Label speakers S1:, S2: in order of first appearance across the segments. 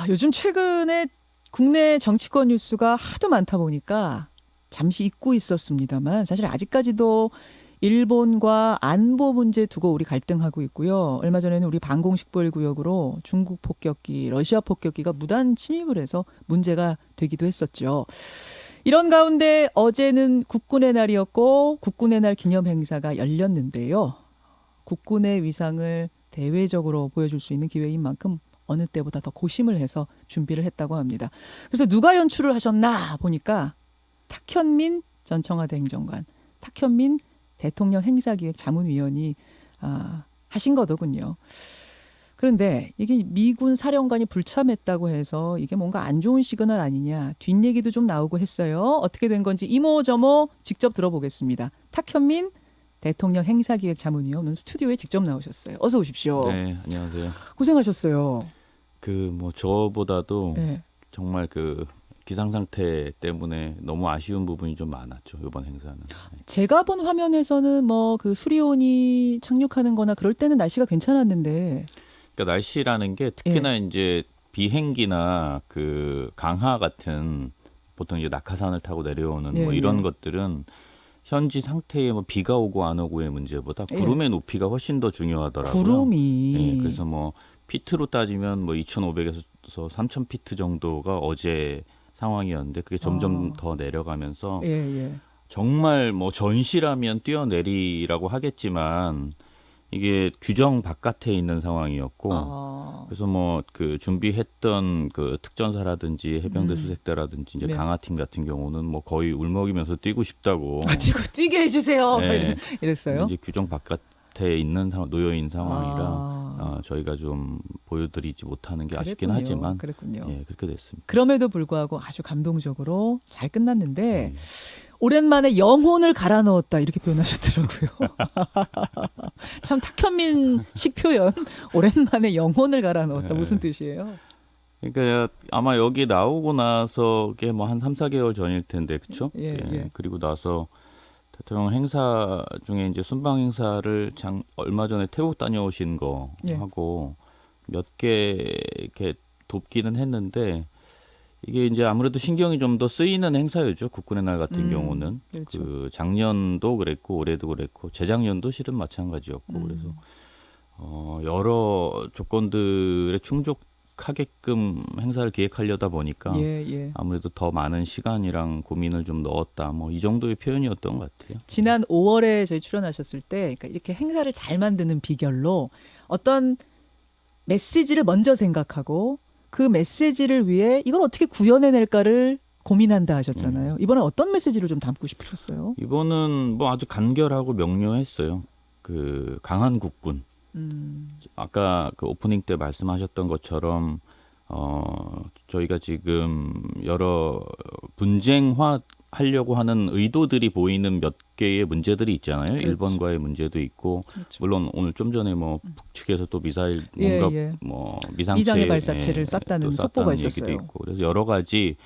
S1: 요즘 최근에 국내 정치권 뉴스가 하도 많다 보니까 잠시 잊고 있었습니다만 사실 아직까지도 일본과 안보 문제 두고 우리 갈등하고 있고요. 얼마 전에는 우리 방공식별구역으로 중국 폭격기, 러시아 폭격기가 무단 침입을 해서 문제가 되기도 했었죠. 이런 가운데 어제는 국군의 날이었고 국군의 날 기념 행사가 열렸는데요. 국군의 위상을 대외적으로 보여줄 수 있는 기회인 만큼 어느 때보다 더 고심을 해서 준비를 했다고 합니다. 그래서 누가 연출을 하셨나 보니까 탁현민 전 청와대 행정관, 탁현민 대통령 행사기획 자문위원이 하신 거더군요. 그런데 이게 미군 사령관이 불참했다고 해서 이게 뭔가 안 좋은 시그널 아니냐, 뒷얘기도 좀 나오고 했어요. 어떻게 된 건지 이모저모 직접 들어보겠습니다. 탁현민 대통령 행사기획 자문위원 오늘 스튜디오에 직접 나오셨어요. 어서 오십시오.
S2: 네, 안녕하세요.
S1: 고생하셨어요.
S2: 저보다도
S1: 네.
S2: 정말 기상 상태 때문에 너무 아쉬운 부분이 좀 많았죠, 이번 행사는.
S1: 제가 본 화면에서는 뭐 그 수리온이 착륙하는 거나 그럴 때는 날씨가 괜찮았는데.
S2: 그러니까 날씨라는 게 특히나 이제 비행기나 강하 같은 보통 이제 낙하산을 타고 내려오는 뭐 이런 것들은 현지 상태에 뭐 비가 오고 안 오고의 문제보다 구름의 높이가 훨씬 더 중요하더라고요.
S1: 구름이.
S2: 그래서 뭐 피트로 따지면 뭐 2,500에서 3,000피트 정도가 어제 상황이었는데 그게 점점 더 내려가면서 정말 뭐 전시라면 뛰어내리라고 하겠지만 이게 규정 바깥에 있는 상황이었고 그래서 뭐 준비했던 특전사라든지 해병대 수색대라든지 이제 강화팀 같은 경우는 뭐 거의 울먹이면서 뛰고 싶다고
S1: 뛰게 해주세요.
S2: 네.
S1: 이랬어요.
S2: 이제 규정 바깥에 있는 놓여 있는 상황이라 저희가 좀 보여드리지 못하는 게 아쉽긴 하지만
S1: 그랬군요.
S2: 예, 그렇게 됐습니다.
S1: 그럼에도 불구하고 아주 감동적으로 잘 끝났는데 오랜만에 영혼을 갈아 넣었다 이렇게 표현하셨더라고요. 참 탁현민식 표현. 오랜만에 영혼을 갈아 넣었다. 무슨 뜻이에요?
S2: 그러니까 아마 여기 나오고 나서 게 뭐 한 3, 4개월 전일 텐데 그렇죠? 그리고 나서 대통령 행사 중에 이제 순방 행사를 얼마 전에 태국 다녀오신 거 하고 몇 개 이렇게 돕기는 했는데 이게 이제 아무래도 신경이 좀 더 쓰이는 행사였죠. 국군의 날 같은 경우는
S1: 그렇죠.
S2: 작년도 그랬고 올해도 그랬고 재작년도 실은 마찬가지였고 그래서 여러 조건들에 충족하게끔 행사를 기획하려다 보니까 아무래도 더 많은 시간이랑 고민을 좀 넣었다. 뭐 이 정도의 표현이었던 것 같아요.
S1: 지난 5월에 저희 출연하셨을 때 그러니까 이렇게 행사를 잘 만드는 비결로 어떤 메시지를 먼저 생각하고 그 메시지를 위해 이걸 어떻게 구현해낼까를 고민한다 하셨잖아요. 이번에 어떤 메시지를 좀 담고 싶으셨어요?
S2: 이번은 뭐 아주 간결하고 명료했어요. 강한 국군. 아까 오프닝 때 말씀하셨던 것처럼 저희가 지금 여러 분쟁화 하려고 하는 의도들이 보이는 몇 개의 문제들이 있잖아요. 그렇죠. 일본과의 문제도 있고 물론 오늘 좀 전에 뭐 북측에서 또 미사일 뭐
S1: 미상의 발사체를 쐈다는 속보가 있었어요.
S2: 있고 그래서 여러 가지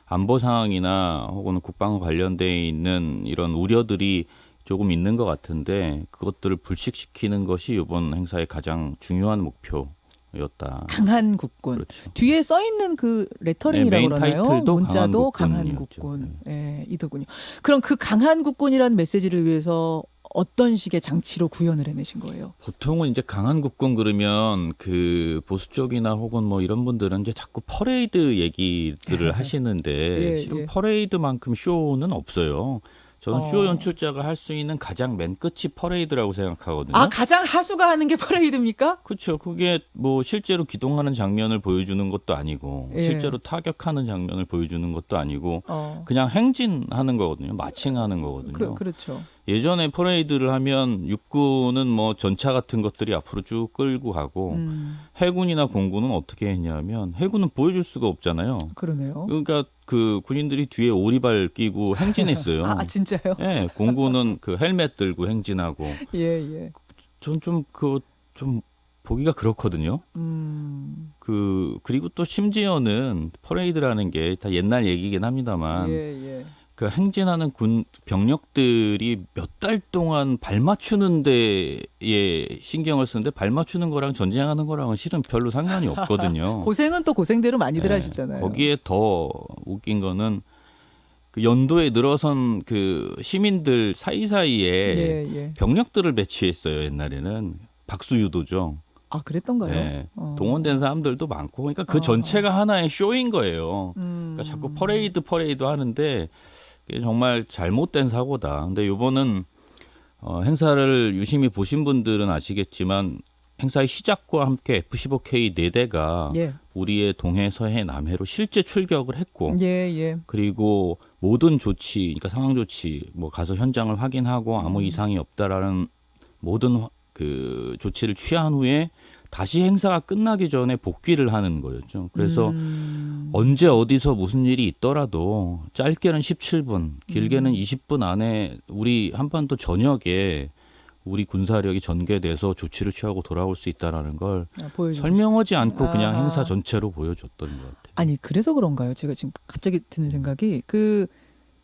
S2: 안보 상황이나 혹은 국방과 관련돼 있는 이런 우려들이 조금 있는 것 같은데 그것들을 불식시키는 것이 이번 행사의 가장 중요한 목표였다.
S1: 강한 국군.
S2: 그렇죠.
S1: 뒤에 써 있는 그 레터링이라고 그러나요? 문자도 강한
S2: 국군이었죠.
S1: 국군. 이더군요. 그럼 그 강한 국군이라는 메시지를 위해서 어떤 식의 장치로 구현을 해내신 거예요?
S2: 보통은 이제 강한 국군 그러면 보수 쪽이나 혹은 뭐 이런 분들은 이제 자꾸 퍼레이드 얘기들을 하시는데 실은 퍼레이드만큼 쇼는 없어요. 저는 쇼 연출자가 할 수 있는 가장 맨 끝이 퍼레이드라고 생각하거든요.
S1: 가장 하수가 하는 게 퍼레이드입니까?
S2: 그렇죠. 그게 뭐 실제로 기동하는 장면을 보여주는 것도 아니고 실제로 타격하는 장면을 보여주는 것도 아니고 그냥 행진하는 거거든요. 마칭하는 거거든요.
S1: 그렇죠.
S2: 예전에 퍼레이드를 하면 육군은 뭐 전차 같은 것들이 앞으로 쭉 끌고 가고 해군이나 공군은 어떻게 했냐면 해군은 보여줄 수가 없잖아요.
S1: 그러네요.
S2: 그러니까 군인들이 뒤에 오리발 끼고 행진했어요.
S1: 진짜요?
S2: 네, 공군은 헬멧 들고 행진하고. 전 좀 좀 보기가 그렇거든요. 그리고 또 심지어는 퍼레이드라는 게 다 옛날 얘기긴 합니다만 그 행진하는 군 병력들이 몇 달 동안 발 맞추는 데에 신경을 쓰는데 발 맞추는 거랑 전쟁하는 거랑은 실은 별로 상관이 없거든요.
S1: 고생은 또 고생대로 많이들
S2: 네,
S1: 하시잖아요.
S2: 거기에 더 웃긴 거는 그 연도에 늘어선 그 시민들 사이사이에 병력들을 배치했어요. 옛날에는 박수유도죠.
S1: 아, 그랬던가요?
S2: 네. 동원된 사람들도 많고, 그러니까 그 전체가 하나의 쇼인 거예요. 그러니까 자꾸 퍼레이드 하는데 그게 정말 잘못된 사고다. 근데 이번은 행사를 유심히 보신 분들은 아시겠지만 행사의 시작과 함께 F-15K 4대가 우리의 동해, 서해, 남해로 실제 출격을 했고, 그리고 모든 조치, 그러니까 상황 조치, 뭐 가서 현장을 확인하고 아무 이상이 없다라는 모든 그 조치를 취한 후에 다시 행사가 끝나기 전에 복귀를 하는 거였죠. 그래서 언제 어디서 무슨 일이 있더라도 짧게는 17분, 길게는 20분 안에 우리 한반도 전역에 우리 군사력이 전개돼서 조치를 취하고 돌아올 수 있다라는 걸 설명하지 않고 그냥 행사 전체로 보여줬던 것 같아요.
S1: 아니, 그래서 그런가요? 제가 지금 갑자기 드는 생각이 그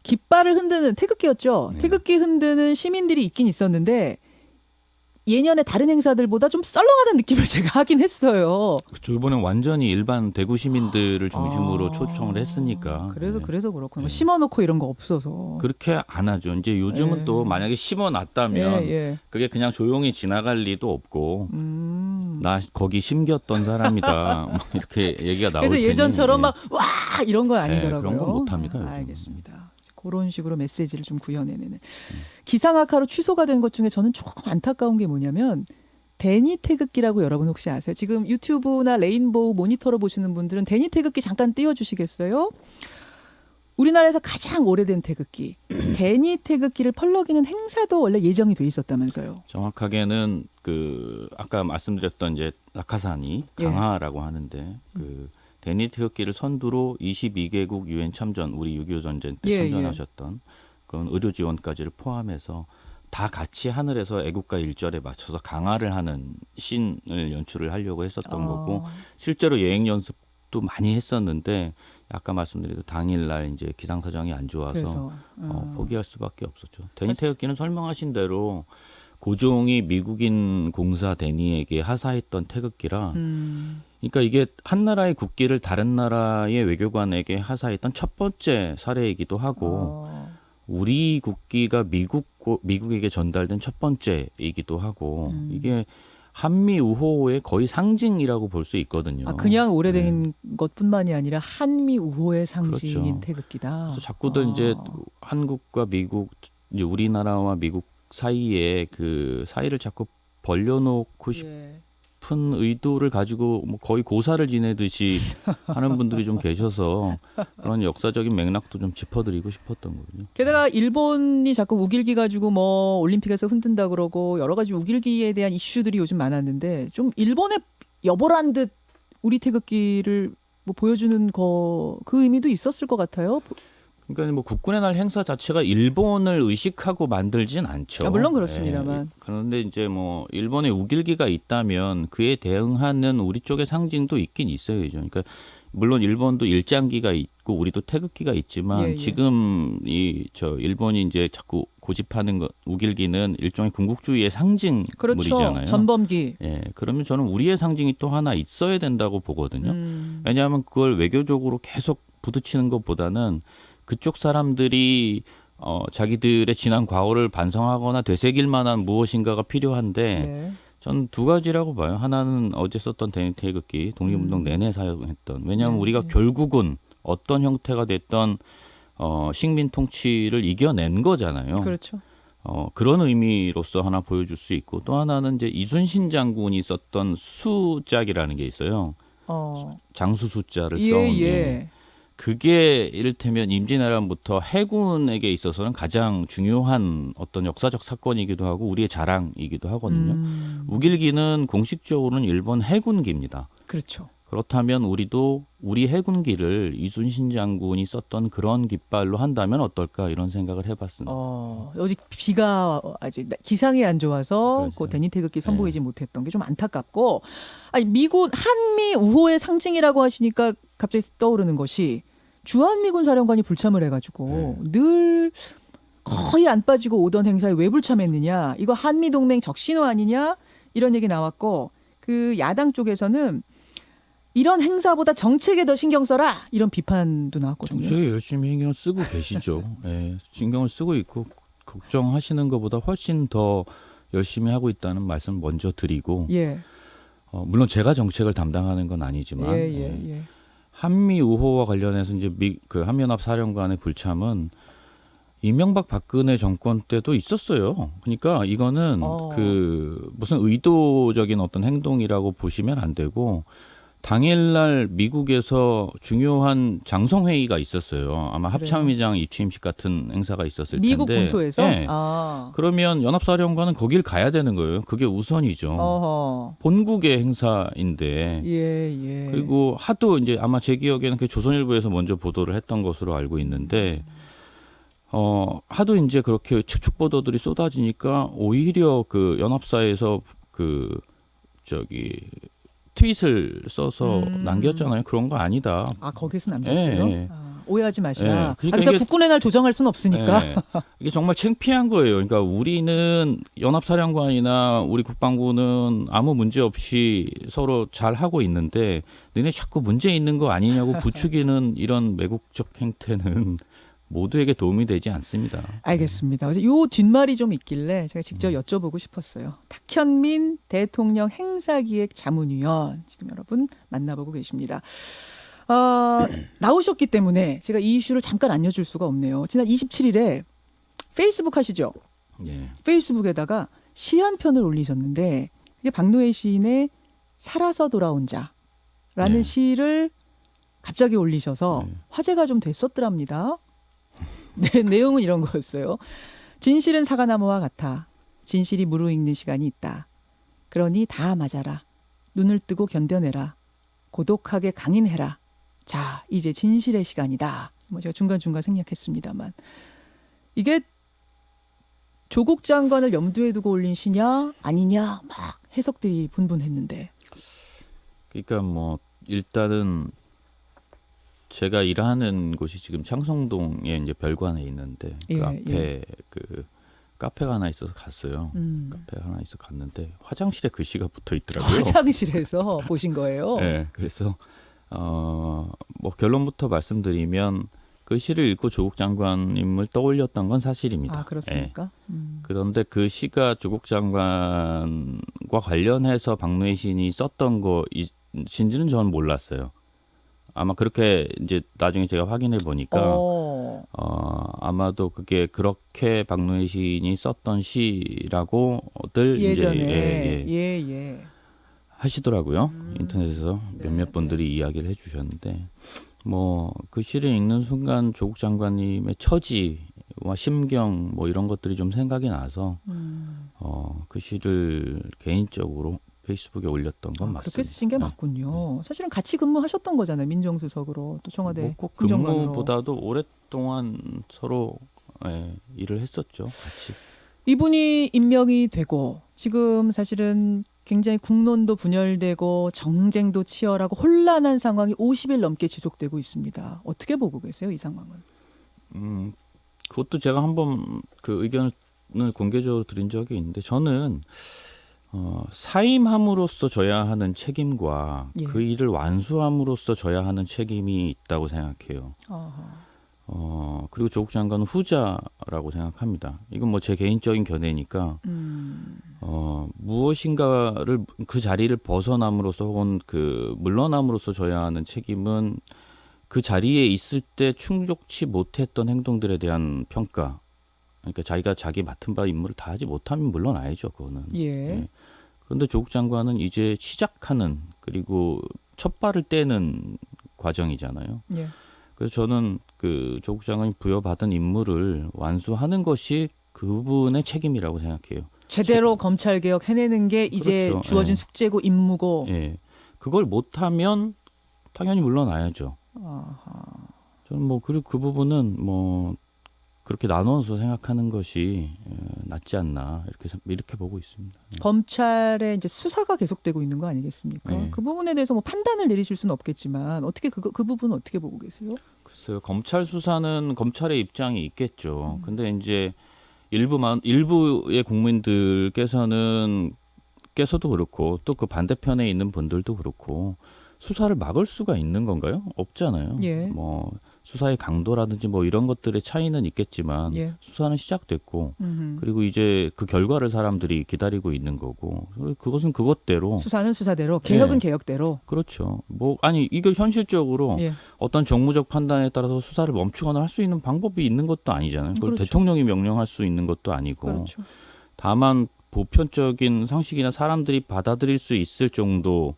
S1: 깃발을 흔드는 태극기였죠. 태극기 흔드는 시민들이 있긴 있었는데 예년의 다른 행사들보다 좀 썰렁하다는 느낌을 제가 하긴 했어요.
S2: 그렇죠. 이번엔 완전히 일반 대구 시민들을 중심으로 초청을 했으니까.
S1: 그래서 그렇구나. 심어놓고 이런 거 없어서.
S2: 그렇게 안 하죠. 이제 요즘은 또 만약에 심어놨다면 그게 그냥 조용히 지나갈 리도 없고 나 거기 심겼던 사람이다. 이렇게 얘기가 나올 테니.
S1: 그래서 예전처럼 막 와 이런 건 아니더라고요.
S2: 그런 건 못합니다.
S1: 알겠습니다. 그런 식으로 메시지를 좀 구현해내는. 기상악화로 취소가 된 것 중에 저는 조금 안타까운 게 뭐냐면 데니 태극기라고 여러분 혹시 아세요? 지금 유튜브나 레인보우 모니터로 보시는 분들은 데니 태극기 잠깐 띄워주시겠어요? 우리나라에서 가장 오래된 태극기. 데니 태극기를 펄럭이는 행사도 원래 예정이 돼 있었다면서요.
S2: 정확하게는 그 아까 말씀드렸던 이제 낙하산이 강하라고 하는데 그 데니 태극기를 선두로 22개국 유엔 참전, 우리 6.25 전쟁 때 참전하셨던 그런 의료 지원까지를 포함해서 다 같이 하늘에서 애국가 1절에 맞춰서 강화를 하는 씬을 연출을 하려고 했었던 거고 실제로 예행 연습도 많이 했었는데 아까 말씀드린 당일날 이제 기상 사정이 안 좋아서 포기할 수밖에 없었죠. 데니 태극기는 설명하신 대로 고종이 미국인 공사 데니에게 하사했던 태극기라 그러니까 이게 한 나라의 국기를 다른 나라의 외교관에게 하사했던 첫 번째 사례이기도 하고 우리 국기가 미국에게 전달된 첫 번째이기도 하고 이게 한미 우호의 거의 상징이라고 볼 수 있거든요.
S1: 그냥 오래된 것뿐만이 아니라 한미 우호의 상징인 태극기다.
S2: 그래서 자꾸들 이제 한국과 미국, 이제 우리나라와 미국 사이에 그 사이를 자꾸 벌려놓고 싶은 의도를 가지고 뭐 거의 고사를 지내듯이 하는 분들이 좀 계셔서 그런 역사적인 맥락도 좀 짚어드리고 싶었던 거군요.
S1: 게다가 일본이 자꾸 우길기 가지고 뭐 올림픽에서 흔든다 그러고 여러 가지 우길기에 대한 이슈들이 요즘 많았는데 좀 일본의 여보란 듯 우리 태극기를 뭐 보여주는 그 의미도 있었을 것 같아요.
S2: 그러니까 뭐 국군의 날 행사 자체가 일본을 의식하고 만들진 않죠.
S1: 물론 그렇습니다만.
S2: 그런데 이제 뭐 일본의 우길기가 있다면 그에 대응하는 우리 쪽의 상징도 있긴 있어야죠. 그러니까 물론 일본도 일장기가 있고 우리도 태극기가 있지만 지금 일본이 이제 자꾸 고집하는 것 우길기는 일종의 군국주의의 상징물이잖아요.
S1: 그렇죠. 전범기.
S2: 그러면 저는 우리의 상징이 또 하나 있어야 된다고 보거든요. 왜냐하면 그걸 외교적으로 계속 부딪히는 것보다는 그쪽 사람들이 자기들의 지난 과거를 반성하거나 되새길 만한 무엇인가가 필요한데 전 두 가지라고 봐요. 하나는 어제 썼던 데니 태극기 독립운동 내내 사용했던. 왜냐하면 우리가 결국은 어떤 형태가 됐던 식민 통치를 이겨낸 거잖아요.
S1: 그렇죠.
S2: 그런 의미로서 하나 보여줄 수 있고 또 하나는 이제 이순신 장군이 썼던 수짝이라는 게 있어요. 장수 숫자를 써온 게. 그게 이를테면 임진왜란부터 해군에게 있어서는 가장 중요한 어떤 역사적 사건이기도 하고 우리의 자랑이기도 하거든요. 우길기는 공식적으로는 일본 해군기입니다.
S1: 그렇죠.
S2: 그렇다면 우리도 우리 해군기를 이순신 장군이 썼던 그런 깃발로 한다면 어떨까 이런 생각을 해봤습니다.
S1: 여기 비가 아직 기상이 안 좋아서
S2: 그렇죠.
S1: 그 데니 태극기 선보이지 못했던 게 좀 안타깝고 한미 우호의 상징이라고 하시니까 갑자기 떠오르는 것이 주한미군 사령관이 불참을 해가지고 늘 거의 안 빠지고 오던 행사에 왜 불참했느냐. 이거 한미동맹 적신호 아니냐. 이런 얘기 나왔고 그 야당 쪽에서는 이런 행사보다 정책에 더 신경 써라. 이런 비판도 나왔거든요.
S2: 정책에 열심히 신경을 쓰고 계시죠. 예, 신경을 쓰고 있고 걱정하시는 것보다 훨씬 더 열심히 하고 있다는 말씀 먼저 드리고
S1: 예.
S2: 물론 제가 정책을 담당하는 건 아니지만
S1: 예.
S2: 한미 우호와 관련해서 이제 그 한미연합 사령관의 불참은 이명박 박근혜 정권 때도 있었어요. 그러니까 이거는 그 무슨 의도적인 어떤 행동이라고 보시면 안 되고 당일날 미국에서 중요한 장성회의가 있었어요. 아마 합참의장 입취임식 같은 행사가 있었을 텐데.
S1: 미국 본토에서?
S2: 네. 그러면 연합사령관은 거길 가야 되는 거예요. 그게 우선이죠. 본국의 행사인데.
S1: 예.
S2: 그리고 하도 이제 아마 제 기억에는 그 조선일보에서 먼저 보도를 했던 것으로 알고 있는데 하도 이제 그렇게 추측 보도들이 쏟아지니까 오히려 그 연합사에서 그 트윗을 써서 남겼잖아요. 그런 거 아니다.
S1: 거기서 남겼어요?
S2: 네.
S1: 오해하지 마시라.
S2: 그러니까
S1: 국군의 날 조정할 수는 없으니까.
S2: 이게 정말 창피한 거예요. 그러니까 우리는 연합사령관이나 우리 국방부는 아무 문제 없이 서로 잘 하고 있는데 너네 자꾸 문제 있는 거 아니냐고 부추기는 이런 매국적 행태는 모두에게 도움이 되지 않습니다.
S1: 알겠습니다. 그래서 요 뒷말이 좀 있길래 제가 직접 여쭤보고 싶었어요. 탁현민 대통령 행사기획 자문위원 지금 여러분 만나보고 계십니다. 나오셨기 때문에 제가 이 이슈를 잠깐 안 여줄 수가 없네요. 지난 27일에 페이스북 하시죠?
S2: 예.
S1: 페이스북에다가 시 한 편을 올리셨는데 그게 박노해 시인의 살아서 돌아온 자라는 시를 갑자기 올리셔서 화제가 좀 됐었더랍니다. 네, 내용은 이런 거였어요. 진실은 사과나무와 같아. 진실이 무르익는 시간이 있다. 그러니 다 맞아라. 눈을 뜨고 견뎌내라. 고독하게 강인해라. 자, 이제 진실의 시간이다. 제가 중간중간 생략했습니다만. 이게 조국 장관을 염두에 두고 올린 시냐 아니냐 막 해석들이 분분했는데.
S2: 그러니까 일단은 제가 일하는 곳이 지금 창성동에 이제 별관에 있는데 그 앞에 그 카페가 하나 있어서 갔어요. 카페가 하나 있어 갔는데 화장실에 글씨가 붙어 있더라고요.
S1: 화장실에서 보신 거예요?
S2: 네, 그래서 결론부터 말씀드리면 그 시를 읽고 조국 장관님을 떠올렸던 건 사실입니다.
S1: 그렇습니까?
S2: 그런데 그 시가 조국 장관과 관련해서 박노해 시인이 썼던 것인지는 저는 몰랐어요. 아마 그렇게 이제 나중에 제가 확인해 보니까 아마도 그게 그렇게 박노해 시인이 썼던 시라고들
S1: 예전에
S2: 이제 하시더라고요. 인터넷에서 몇몇 분들이 이야기를 해주셨는데 그 시를 읽는 순간 조국 장관님의 처지와 심경 이런 것들이 좀 생각이 나서 그 시를 개인적으로 페이스북에 올렸던 건 맞습니다.
S1: 그렇게 쓰신 게 맞군요. 사실은 같이 근무하셨던 거잖아요. 민정수석으로 또 청와대
S2: 꼭 근무보다도 오랫동안 서로 일을 했었죠. 같이.
S1: 이분이 임명이 되고 지금 사실은 굉장히 국론도 분열되고 정쟁도 치열하고 혼란한 상황이 50일 넘게 지속되고 있습니다. 어떻게 보고 계세요, 이 상황은?
S2: 그것도 제가 한번 그 의견을 공개적으로 드린 적이 있는데 저는 사임함으로써 져야 하는 책임과 그 일을 완수함으로써 져야 하는 책임이 있다고 생각해요. 그리고 조국 장관은 후자라고 생각합니다. 이건 제 개인적인 견해니까 무엇인가를 그 자리를 벗어남으로써 혹은 물러남으로써 져야 하는 책임은 그 자리에 있을 때 충족치 못했던 행동들에 대한 평가. 그러니까 자기가 자기 맡은 바 임무를 다 하지 못하면 물러나야죠. 그거는. 그런데 조국 장관은 이제 시작하는 그리고 첫 발을 떼는 과정이잖아요. 그래서 저는 그 조국 장관이 부여받은 임무를 완수하는 것이 그분의 책임이라고 생각해요.
S1: 제대로 검찰개혁 해내는 게 이제
S2: 그렇죠.
S1: 주어진 숙제고 임무고.
S2: 그걸 못하면 당연히 물러나야죠. 저는 그리고 그 부분은 그렇게 나눠서 생각하는 것이 낫지 않나 이렇게 보고 있습니다.
S1: 검찰의 이제 수사가 계속되고 있는 거 아니겠습니까?
S2: 네.
S1: 그 부분에 대해서 뭐 판단을 내리실 수는 없겠지만 어떻게 그 부분은 어떻게 보고 계세요?
S2: 글쎄요, 검찰 수사는 검찰의 입장이 있겠죠. 근데 이제 일부의 국민들께서는 께서도 그렇고 또 그 반대편에 있는 분들도 그렇고 수사를 막을 수가 있는 건가요? 없잖아요.
S1: 예.
S2: 뭐 수사의 강도라든지 뭐 이런 것들의 차이는 있겠지만
S1: 예.
S2: 수사는 시작됐고 그리고 이제 그 결과를 사람들이 기다리고 있는 거고 그것은 그것대로
S1: 수사는 수사대로 개혁은 개혁대로
S2: 그렇죠. 뭐 아니 이게 현실적으로
S1: 예.
S2: 어떤 정무적 판단에 따라서 수사를 멈추거나 할 수 있는 방법이 있는 것도 아니잖아요. 그걸
S1: 그렇죠.
S2: 대통령이 명령할 수 있는 것도 아니고
S1: 그렇죠.
S2: 다만 보편적인 상식이나 사람들이 받아들일 수 있을 정도의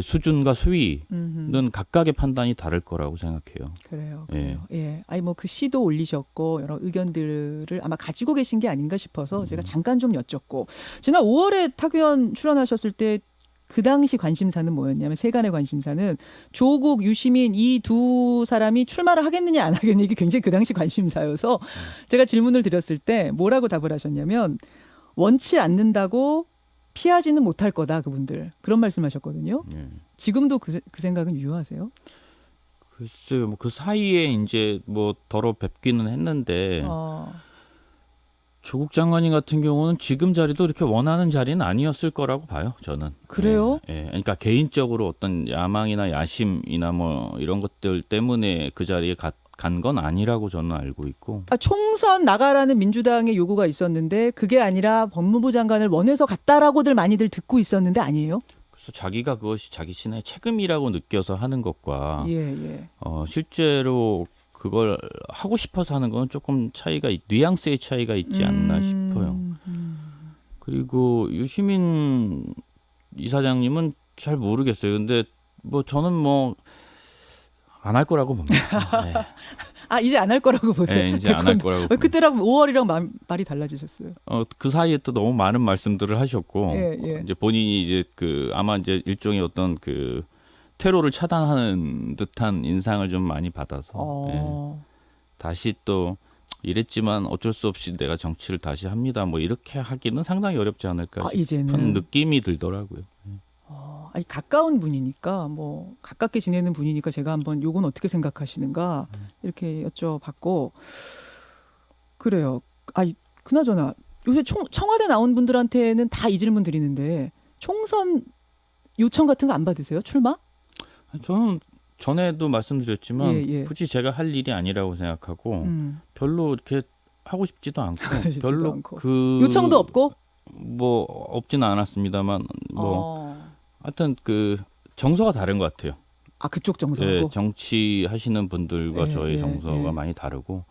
S2: 수준과 수위는 각각의 판단이 다를 거라고 생각해요.
S1: 그래요.
S2: 예.
S1: 예. 아니 뭐 그 시도 올리셨고 여러 의견들을 아마 가지고 계신 게 아닌가 싶어서 제가 잠깐 좀 여쭙고 지난 5월에 탁 의원 출연하셨을 때 그 당시 관심사는 뭐였냐면 세간의 관심사는 조국, 유시민 이 두 사람이 출마를 하겠느냐 안 하겠느냐 이게 굉장히 그 당시 관심사여서 제가 질문을 드렸을 때 뭐라고 답을 하셨냐면 원치 않는다고 피하지는 못할 거다 그분들 그런 말씀하셨거든요.
S2: 예.
S1: 지금도 그 생각은 유효하세요?
S2: 글쎄요, 뭐 그 사이에 이제 뭐 더러 뵙기는 했는데 조국 장관님 같은 경우는 지금 자리도 이렇게 원하는 자리는 아니었을 거라고 봐요, 저는.
S1: 그래요?
S2: 예, 그러니까 개인적으로 어떤 야망이나 야심이나 뭐 이런 것들 때문에 그 자리에 간 건 아니라고 저는 알고 있고.
S1: 총선 나가라는 민주당의 요구가 있었는데 그게 아니라 법무부 장관을 원해서 갔다라고들 많이들 듣고 있었는데 아니에요?
S2: 그래서 자기가 그것이 자기 신의 책임이라고 느껴서 하는 것과
S1: 예.
S2: 실제로 그걸 하고 싶어서 하는 건 조금 뉘앙스의 차이가 있지 않나 싶어요. 그리고 유시민 이사장님은 잘 모르겠어요. 근데 뭐 저는 뭐 안 할 거라고 봅니다. 네.
S1: 아 이제 안 할 거라고 보세요.
S2: 네, 이제 안 할 거라고 봅니다.
S1: 그때랑 5월이랑 말이 달라지셨어요.
S2: 그 사이에 또 너무 많은 말씀들을 하셨고
S1: 예.
S2: 이제 본인이 이제 아마 이제 일종의 어떤 그 퇴로를 차단하는 듯한 인상을 좀 많이 받아서 다시 또 이랬지만 어쩔 수 없이 내가 정치를 다시 합니다. 뭐 이렇게 하기는 상당히 어렵지 않을까 싶은 느낌이 들더라고요.
S1: 아니 가까운 분이니까 뭐 가깝게 지내는 분이니까 제가 한번 요건 어떻게 생각하시는가 이렇게 여쭤봤고 그래요. 아니 그나저나 요새 청와대 나온 분들한테는 다 이 질문 드리는데 총선 요청 같은 거 안 받으세요? 출마?
S2: 저는 전에도 말씀드렸지만
S1: 예.
S2: 굳이 제가 할 일이 아니라고 생각하고 별로 이렇게 하고 싶지도 않고 별로
S1: 않고. 요청도 없고
S2: 뭐 없지는 않았습니다만 뭐 하여튼 그 정서가 다른 것 같아요.
S1: 아 그쪽 정서고.
S2: 네, 정치 하시는 분들과 저의 정서가 많이 다르고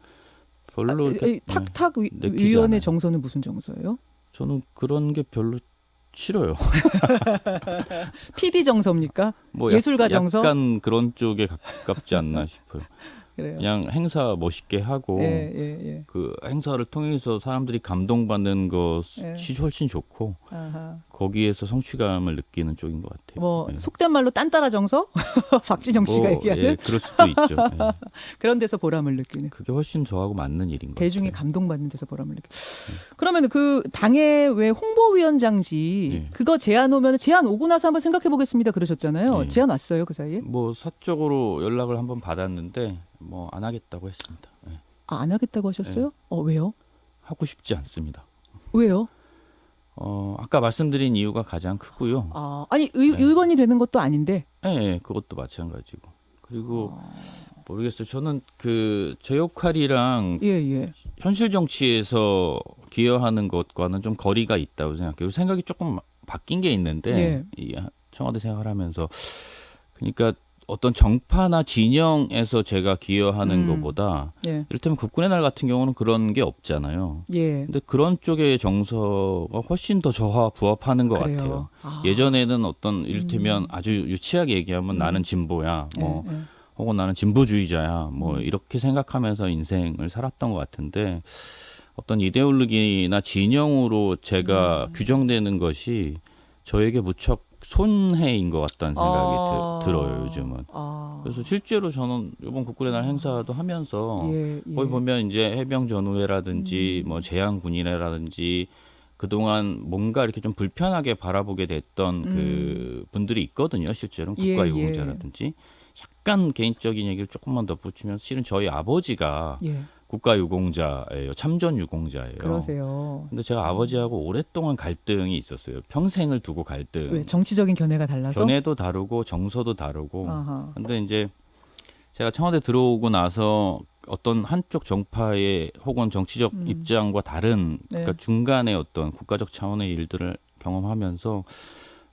S2: 별로
S1: 탁탁 위원의 정서는 무슨 정서예요?
S2: 저는 그런 게 별로 싫어요.
S1: PD 정서입니까?
S2: 뭐
S1: 예술가 정서?
S2: 약간 그런 쪽에 가깝지 않나 싶어요.
S1: 그래요.
S2: 그냥 행사 멋있게 하고 그 행사를 통해서 사람들이 감동받는 것이 훨씬 좋고 거기에서 성취감을 느끼는 쪽인 것 같아요.
S1: 뭐 속된 말로 딴따라 정서? 박지정 씨가 얘기하는?
S2: 그럴 수도 있죠.
S1: 그런 데서 보람을 느끼는.
S2: 그게 훨씬 저하고 맞는 일인 것 같아요.
S1: 대중이 감동받는 데서 보람을 느끼는. 그러면 그 당의 왜 홍보위원장지 그거 제안 오면 제안 오고 나서 한번 생각해 보겠습니다 그러셨잖아요. 제안 왔어요 그 사이에?
S2: 뭐 사적으로 연락을 한번 받았는데 뭐 안 하겠다고 했습니다.
S1: 안 하겠다고 하셨어요? 왜요?
S2: 하고 싶지 않습니다.
S1: 왜요?
S2: 아까 말씀드린 이유가 가장 크고요.
S1: 아니 의원이 되는 것도 아닌데.
S2: 네, 그것도 마찬가지고. 그리고 모르겠어요. 저는 제 역할이랑 현실 정치에서 기여하는 것과는 좀 거리가 있다고 생각해요. 생각이 조금 바뀐 게 있는데 이 청와대 생활을 하면서 그러니까 어떤 정파나 진영에서 제가 기여하는 것보다 이를테면 국군의 날 같은 경우는 그런 게 없잖아요. 근데 그런 쪽의 정서가 훨씬 더 저와 부합하는 것 같아요. 예전에는 어떤 이를테면 아주 유치하게 얘기하면 나는 진보야, 뭐 혹은 나는 진보주의자야, 뭐 이렇게 생각하면서 인생을 살았던 것 같은데 어떤 이데올로기나 진영으로 제가 규정되는 것이 저에게 무척 손해인 것 같다는 생각이 들어요 요즘은. 그래서 실제로 저는 이번 국군의 날 행사도 하면서 거기 보면 이제 해병 전우회라든지 뭐 제한군인회라든지 그동안 뭔가 이렇게 좀 불편하게 바라보게 됐던 그 분들이 있거든요. 실제로 국가유공자라든지. 약간 개인적인 얘기를 조금만 덧붙이면 실은 저희 아버지가 국가유공자예요. 참전유공자예요.
S1: 그러세요.
S2: 근데 제가 아버지하고 오랫동안 갈등이 있었어요. 평생을 두고 갈등.
S1: 왜? 정치적인 견해가 달라서?
S2: 견해도 다르고 정서도 다르고.
S1: 아하.
S2: 근데 이제 제가 청와대 들어오고 나서 어떤 한쪽 정파의 혹은 정치적 입장과 다른 그러니까 중간의 어떤 국가적 차원의 일들을 경험하면서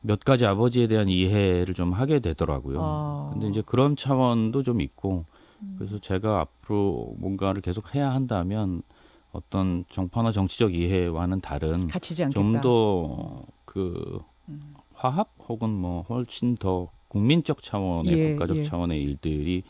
S2: 몇 가지 아버지에 대한 이해를 좀 하게 되더라고요. 근데 이제 그런 차원도 좀 있고 그래서 제가 앞으로 뭔가를 계속 해야 한다면 어떤 정파나 정치적 이해와는 다른
S1: 갇히지 않겠다.
S2: 좀 더 그 화합 혹은 뭐 훨씬 더 국민적 차원의 국가적 차원의 일들이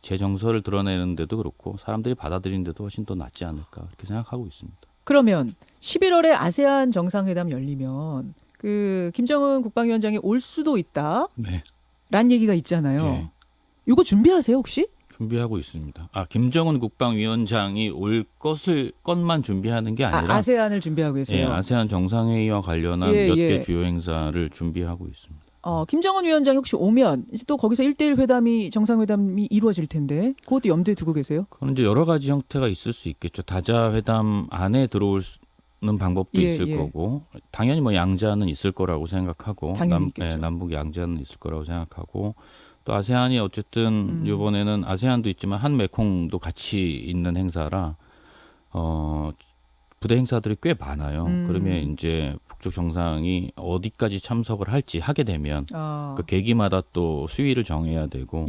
S2: 제 정서를 드러내는데도 그렇고 사람들이 받아들이는데도 훨씬 더 낫지 않을까 그렇게 생각하고 있습니다.
S1: 그러면 11월에 아세안 정상회담 열리면 그 김정은 국방위원장이 올 수도 있다.
S2: 네.
S1: 란 얘기가 있잖아요. 이거 준비하세요 혹시?
S2: 준비하고 있습니다. 김정은 국방위원장이 올 것만 준비하는 게 아니라
S1: 아세안을 준비하고 계세요.
S2: 아세안 정상회의와 관련한 몇 개 주요 행사를 준비하고 있습니다.
S1: 김정은 위원장이 혹시 오면 이제 또 거기서 1대1 회담이 정상회담이 이루어질 텐데 그것도 염두에 두고 계세요?
S2: 그건 이제 여러 가지 형태가 있을 수 있겠죠. 다자회담 안에 들어오는 방법도 있을 거고 당연히 뭐 양자는 있을 거라고 생각하고 남북 양자는 있을 거라고 생각하고 또 아세안이 어쨌든 이번에는 아세안도 있지만 한메콩도 같이 있는 행사라 부대 행사들이 꽤 많아요. 그러면 이제 북쪽 정상이 어디까지 참석을 할지 하게 되면 그 계기마다 또 수위를 정해야 되고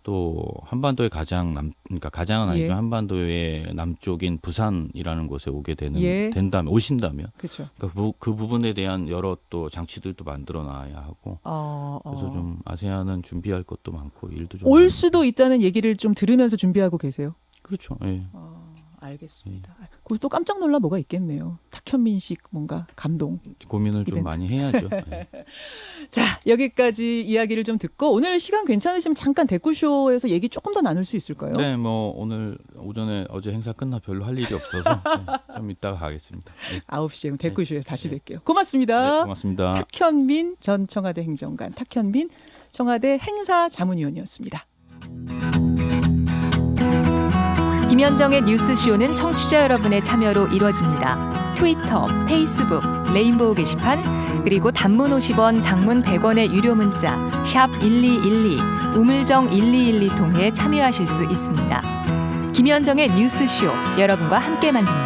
S2: 또 한반도의 그러니까 가장은 아니지만 한반도의 남쪽인 부산이라는 곳에 오게 된다면 오신다면 그러니까 그 부분에 대한 여러 또 장치들도 만들어 놔야 하고 그래서 좀 아세안은 준비할 것도 많고 일도 좀
S1: 올 수도 있다는 얘기를 좀 들으면서 준비하고 계세요.
S2: 그렇죠.
S1: 알겠습니다. 거기서 또 깜짝 놀라 뭐가 있겠네요. 탁현민식 뭔가 감동.
S2: 고민을
S1: 이벤트.
S2: 좀 많이 해야죠.
S1: 자, 여기까지 이야기를 좀 듣고 오늘 시간 괜찮으시면 잠깐 데쿠쇼에서 얘기 조금 더 나눌 수 있을까요?
S2: 네, 뭐 오늘 오전에 어제 행사 끝나 별로 할 일이 없어서 좀 이따가 가겠습니다.
S1: 9시에 데쿠쇼에서 다시 뵐게요. 고맙습니다.
S2: 네, 고맙습니다.
S1: 탁현민 전 청와대 행정관, 탁현민 청와대 행사자문위원이었습니다.
S3: 김현정의 뉴스쇼는 청취자 여러분의 참여로 이루어집니다. 트위터, 페이스북, 레인보우 게시판, 그리고 단문 50원, 장문 100원의 유료 문자 샵 1212, 우물정 1212 통해 참여하실 수 있습니다. 김현정의 뉴스쇼, 여러분과 함께 만듭니다.